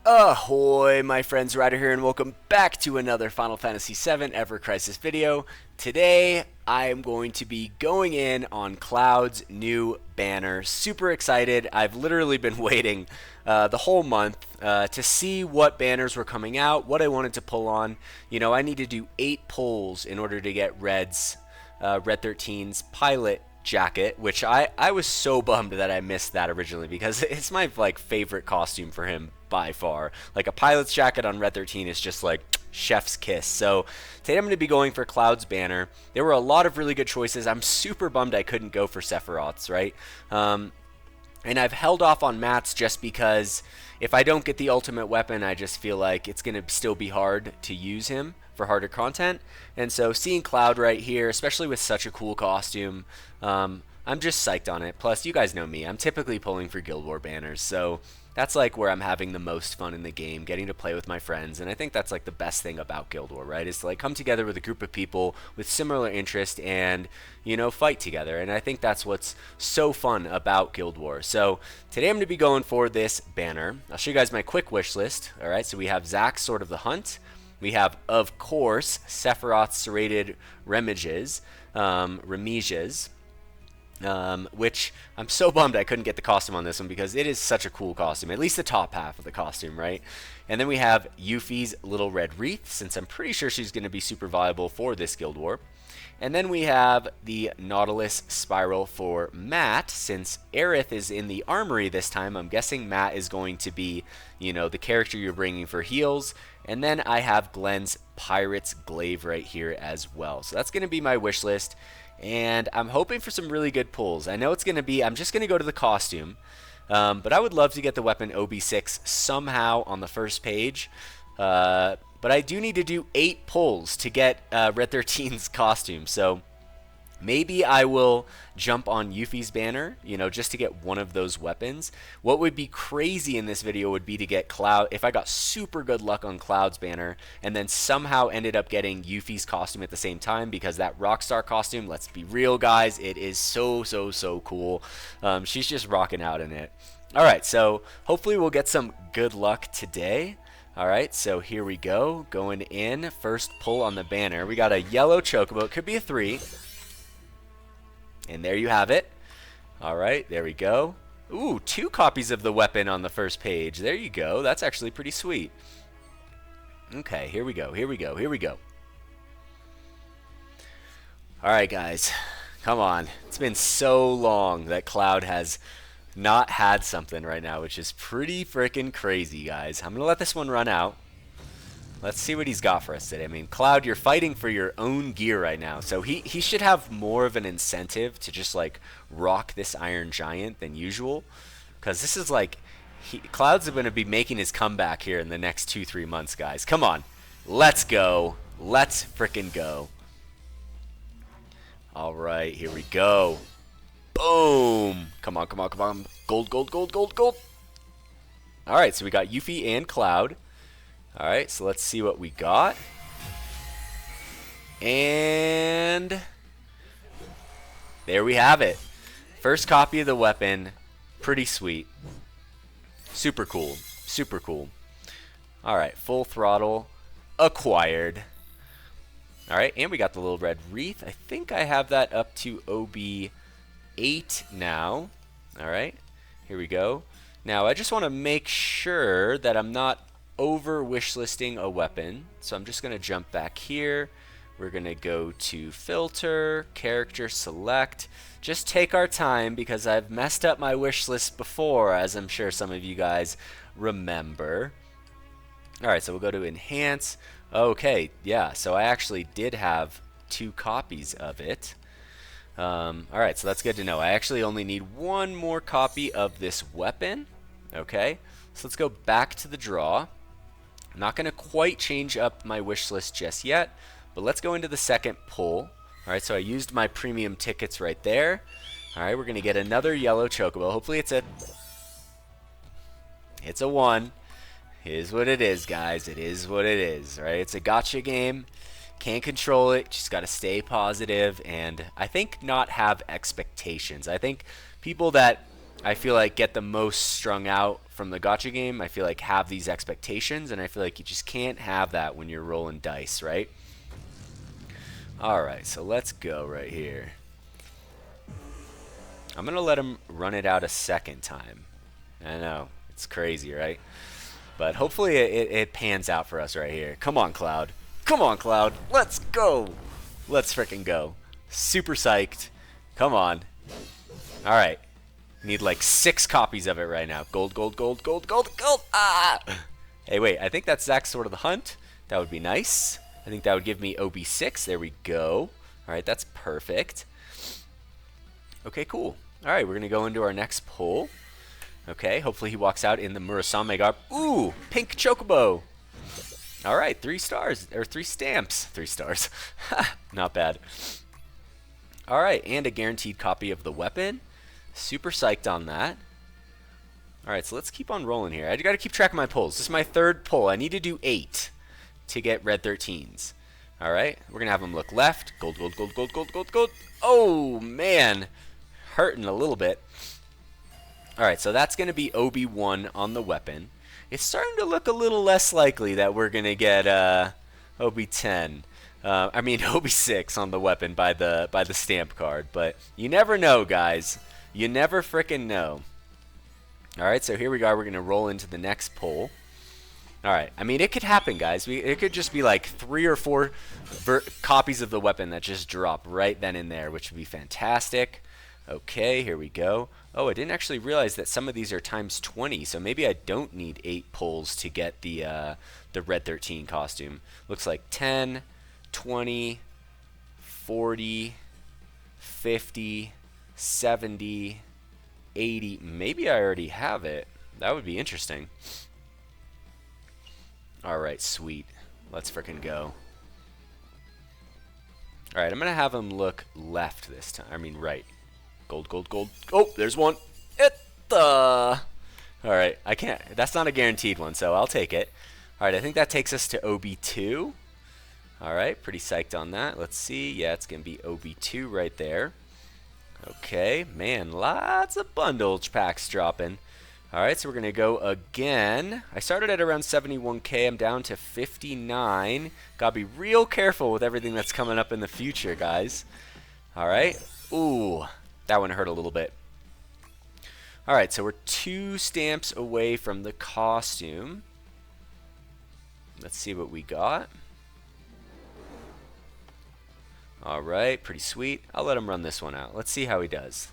Ahoy, my friends, Ryder here, and welcome back to another Final Fantasy VII Ever Crisis video. Today, I am going to be going in on Cloud's new banner. Super excited. I've literally been waiting the whole month to see what banners were coming out, what I wanted to pull on. You know, I need to do 8 pulls in order to get Red 13's pilot jacket, which I was so bummed that I missed that originally because it's my favorite costume for him by far. Like a pilot's jacket on Red 13 is just like chef's kiss. So today I'm going to be going for Cloud's banner. There were a lot of really good choices. I'm super bummed I couldn't go for Sephiroth's, right? And I've held off on Matt's just because if I don't get the ultimate weapon, I just feel like it's going to still be hard to use him for harder content. And so seeing Cloud right here, especially with such a cool costume, I'm just psyched on it. Plus, you guys know me. I'm typically pulling for Guild War banners, so that's like where I'm having the most fun in the game, getting to play with my friends. And I think that's like the best thing about Guild War, right? Is to like come together with a group of people with similar interest and, you know, fight together. And I think that's what's so fun about Guild War. So today I'm going to be going for this banner. I'll show you guys my quick wish list. All right, so we have Zack's Sword of the Hunt. We have, of course, Sephiroth's Serrated Remiges, which I'm so bummed I couldn't get the costume on this one because it is such a cool costume, at least the top half of the costume, right? And then we have Yuffie's Little Red Wreath, since I'm pretty sure she's going to be super viable for this Guild War. And then we have the Nautilus Spiral for Matt, since Aerith is in the armory this time. I'm guessing Matt is going to be, you know, the character you're bringing for heals. And then I have Glenn's Pirate's Glaive right here as well. So that's going to be my wish list. And I'm hoping for some really good pulls. I know it's going to be, I'm just going to go to the costume. But I would love to get the weapon OB6 somehow on the first page. But I do need to do 8 pulls to get Red 13's costume. So maybe I will jump on Yuffie's banner, you know, just to get one of those weapons. What would be crazy in this video would be to get Cloud, if I got super good luck on Cloud's banner, and then somehow ended up getting Yuffie's costume at the same time, because that Rockstar costume, let's be real guys, it is so cool. She's just rocking out in it. Alright, so hopefully we'll get some good luck today. Alright, so here we go, going in, first pull on the banner. We got a yellow chocobo, it could be a 3. And there you have it. Alright, there we go. Ooh, 2 copies of the weapon on the first page. There you go. That's actually pretty sweet. Okay, here we go. Alright, guys. Come on. It's been so long that Cloud has not had something right now, which is pretty freaking crazy, guys. I'm going to let this one run out. Let's see what he's got for us today. I mean, Cloud, you're fighting for your own gear right now. So he should have more of an incentive to just, like, rock this Iron Giant than usual. Because this is, like, Cloud's going to be making his comeback here in the next 2-3 months, guys. Come on. Let's go. Let's frickin' go. All right, here we go. Boom. Come on. Gold. All right, so we got Yuffie and Cloud. Alright, so let's see what we got. And there we have it. First copy of the weapon. Pretty sweet. Super cool. Alright, full throttle. Acquired. Alright, and we got the little red wreath. I think I have that up to OB8 now. Alright, here we go. Now, I just want to make sure that I'm not over wishlisting a weapon, so I'm just going to jump back here. We're going to go to filter, character select. Just take our time because I've messed up my wish list before, as I'm sure some of you guys remember. Alright, so we'll go to enhance. Okay, yeah, so I actually did have 2 copies of it. Alright, so that's good to know. I actually only need 1 more copy of this weapon. Okay, so let's go back to the draw. I'm not going to quite change up my wish list just yet, but let's go into the second pull. Alright, so I used my premium tickets right there. Alright, we're going to get another yellow chocobo. Hopefully it's a 1. It is what it is, guys. It is what it is, right? It's a gotcha game. Can't control it. Just got to stay positive and I think not have expectations. I think people that I feel like get the most strung out from the gacha game. I feel like have these expectations, and I feel like you just can't have that when you're rolling dice, right? Alright, so let's go right here. I'm going to let him run it out a second time. I know, it's crazy, right? But hopefully it pans out for us right here. Come on, Cloud. Come on, Cloud. Let's go. Let's frickin' go. Super psyched. Come on. Alright. Need like 6 copies of it right now. Gold, gold, gold, gold, gold, gold. Ah! Hey, wait. I think that's Zach's Sword of the Hunt. That would be nice. I think that would give me OB6. There we go. Alright, that's perfect. Okay, cool. Alright, we're going to go into our next pull. Okay, hopefully he walks out in the Murasame garb. Ooh, pink chocobo. Alright, 3 stars. Or 3 stamps. 3 stars. Not bad. Alright, and a guaranteed copy of the weapon. Super psyched on that. Alright, so let's keep on rolling here. I gotta keep track of my pulls. This is my 3rd pull. I need to do 8 to get red 13s. Alright, we're gonna have him look left. Gold, gold, gold, gold, gold, gold, gold. Oh, man. Hurting a little bit. Alright, so that's gonna be OB1 on the weapon. It's starting to look a little less likely that we're gonna get OB10. I mean OB6 on the weapon by the stamp card, but you never know, guys. You never frickin' know. Alright, so here we go. We're going to roll into the next pull. Alright, I mean, it could happen, guys. It could just be like 3 or 4 copies of the weapon that just drop right then and there, which would be fantastic. Okay, here we go. Oh, I didn't actually realize that some of these are times 20, so maybe I don't need 8 pulls to get the red 13 costume. Looks like 10, 20, 40, 50, 70, 80. Maybe I already have it. That would be interesting. Alright, sweet. Let's frickin' go. Alright, I'm going to have him look left this time. I mean right. Gold, gold, gold. Oh, there's one. Alright, I can't. That's not a guaranteed one, so I'll take it. Alright, I think that takes us to OB2. Alright, pretty psyched on that. Let's see. Yeah, it's going to be OB2 right there. Okay, man, lots of bundle packs dropping. Alright, so we're going to go again. I started at around 71k. I'm down to 59. Gotta be real careful with everything that's coming up in the future, guys. Alright. Ooh, that one hurt a little bit. Alright, so we're 2 stamps away from the costume. Let's see what we got. Alright, pretty sweet. I'll let him run this one out. Let's see how he does.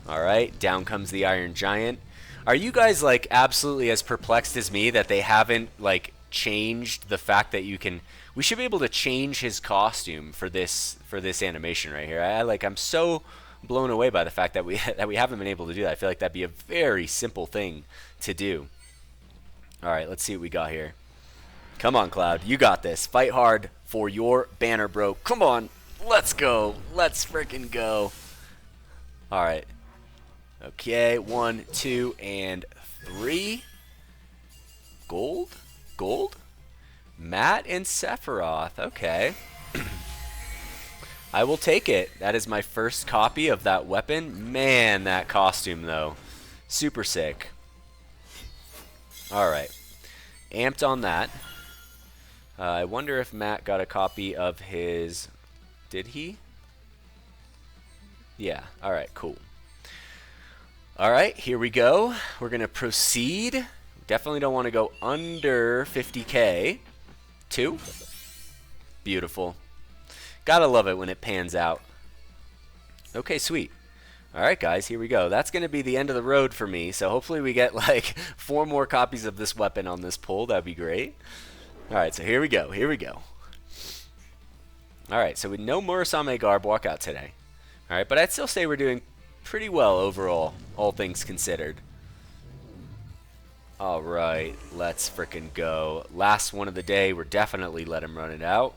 Alright, down comes the Iron Giant. Are you guys like absolutely as perplexed as me that they haven't like changed the fact that you can... We should be able to change his costume for this animation right here. I'm so blown away by the fact that we haven't been able to do that. I feel like that'd be a very simple thing to do. Alright, let's see what we got here. Come on, Cloud. You got this. Fight hard for your banner, bro. Come on. Let's go. Let's freaking go. Alright. Okay. 1, 2, and 3. Gold? Gold? Matt and Sephiroth. Okay. I will take it. That is my first copy of that weapon. Man, that costume, though. Super sick. Alright. Amped on that. I wonder if Matt got a copy of his... Did he? Yeah. Alright, cool. Alright, here we go. We're going to proceed. Definitely don't want to go under 50k. 2. Beautiful. Gotta love it when it pans out. Okay, sweet. Alright, guys, here we go. That's going to be the end of the road for me, so hopefully we get like 4 more copies of this weapon on this pull. That'd be great. Alright, so here we go. Here we go. Alright, so with no Murasame Garb walkout today. Alright, but I'd still say we're doing pretty well overall, all things considered. Alright, let's frickin' go. Last one of the day. We're definitely let him run it out.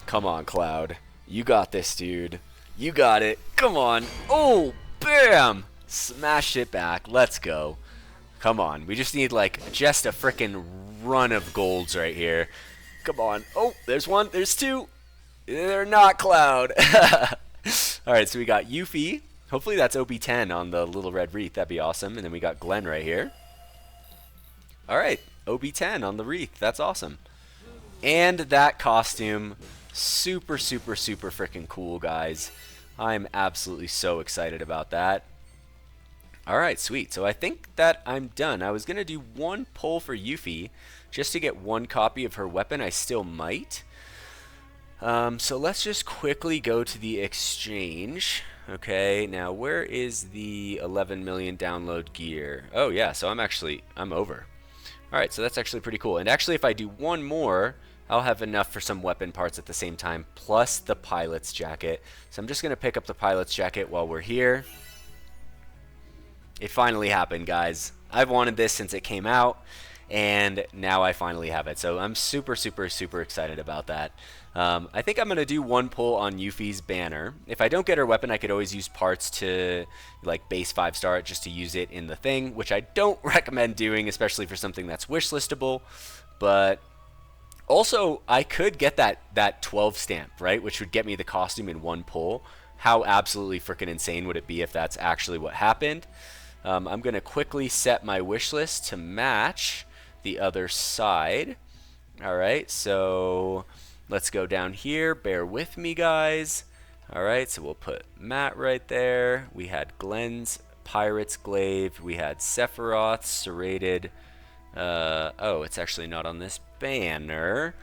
Come on, Cloud. You got this, dude. You got it. Come on. Oh, bam! Smash it back. Let's go. Come on. We just need, like, just a frickin' run of golds right here. Come on. Oh, there's 1. There's 2. They're not Cloud. All right, so we got Yuffie. Hopefully that's OB10 on the little red wreath. That'd be awesome. And then we got Glenn right here. All right, OB10 on the wreath. That's awesome. And that costume, super, super, super freaking cool, guys. I'm absolutely so excited about that. All right, sweet. So I think that I'm done. I was going to do one pull for Yuffie just to get one copy of her weapon. I still might. So let's just quickly go to the exchange. Okay, now where is the 11 million download gear? Oh yeah, so I'm over. All right, so that's actually pretty cool. And actually, if I do one more, I'll have enough for some weapon parts at the same time, plus the pilot's jacket. So I'm just going to pick up the pilot's jacket while we're here. It finally happened, guys. I've wanted this since it came out, and now I finally have it. So I'm super, super, super excited about that. I think I'm going to do one pull on Yuffie's banner. If I don't get her weapon, I could always use parts to like base 5-star it just to use it in the thing, which I don't recommend doing, especially for something that's wishlistable. But also, I could get that 12 stamp, right, which would get me the costume in one pull. How absolutely freaking insane would it be if that's actually what happened? I'm going to quickly set my wish list to match the other side. All right, so let's go down here. Bear with me, guys. All right, so we'll put Matt right there. We had Glenn's Pirate's Glaive. We had Sephiroth's Serrated. Oh, it's actually not on this banner.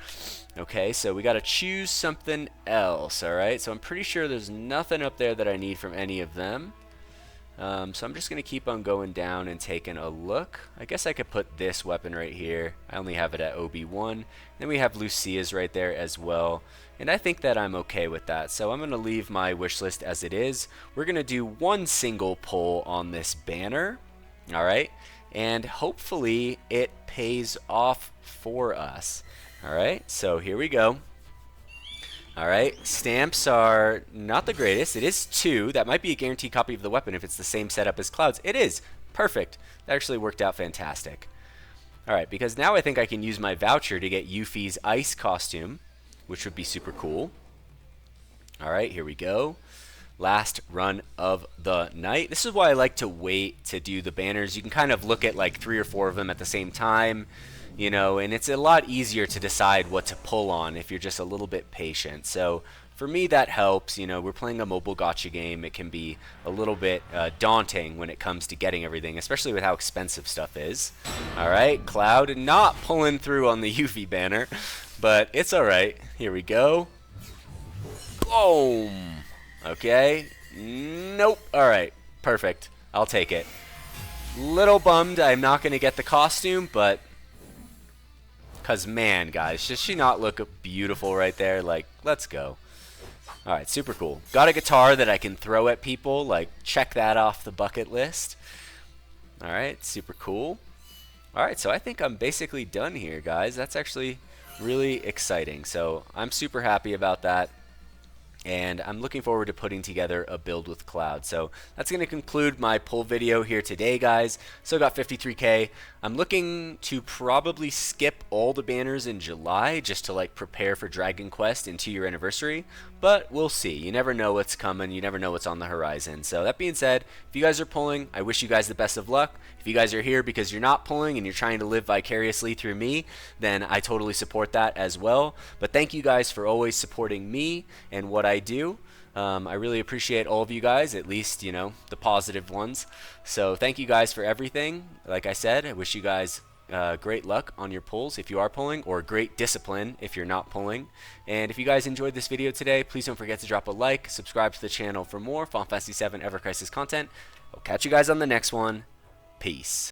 Okay, so we got to choose something else. All right, so I'm pretty sure there's nothing up there that I need from any of them. So I'm just going to keep on going down and taking a look. I guess I could put this weapon right here. I only have it at OB1. Then we have Lucia's right there as well. And I think that I'm okay with that. So I'm going to leave my wish list as it is. We're going to do one single pull on this banner. All right. And hopefully it pays off for us. All right. So here we go. All right, stamps are not the greatest. It is 2. That might be a guaranteed copy of the weapon if it's the same setup as Cloud's. It is. Perfect. That actually worked out fantastic. All right, because now I think I can use my voucher to get Yuffie's ice costume, which would be super cool. All right, here we go. Last run of the night. This is why I like to wait to do the banners. You can kind of look at like 3 or 4 of them at the same time. You know, and it's a lot easier to decide what to pull on if you're just a little bit patient. So for me, that helps. You know, we're playing a mobile gacha game. It can be a little bit daunting when it comes to getting everything, especially with how expensive stuff is. All right, Cloud not pulling through on the Yuffie banner, but it's all right. Here we go. Boom. Okay. Nope. All right. Perfect. I'll take it. Little bummed I'm not going to get the costume, but because, man, guys, does she not look beautiful right there? Like, let's go. All right, super cool. Got a guitar that I can throw at people. Like, check that off the bucket list. All right, super cool. All right, so I think I'm basically done here, guys. That's actually really exciting. So I'm super happy about that. And I'm looking forward to putting together a build with Cloud. So that's going to conclude my pull video here today, guys. Still got 53K. I'm looking to probably skip all the banners in July just to like prepare for Dragon Quest and 2-year anniversary. But we'll see. You never know what's coming. You never know what's on the horizon. So that being said, if you guys are pulling, I wish you guys the best of luck. If you guys are here because you're not pulling and you're trying to live vicariously through me, then I totally support that as well. But thank you guys for always supporting me and what I do. I really appreciate all of you guys, at least, you know, the positive ones. So thank you guys for everything. Like I said, I wish you guys great luck on your pulls if you are pulling, or great discipline if you're not pulling. And if you guys enjoyed this video today, please don't forget to drop a like, subscribe to the channel for more Final Fantasy VII Ever Crisis content. I'll catch you guys on the next one. Peace.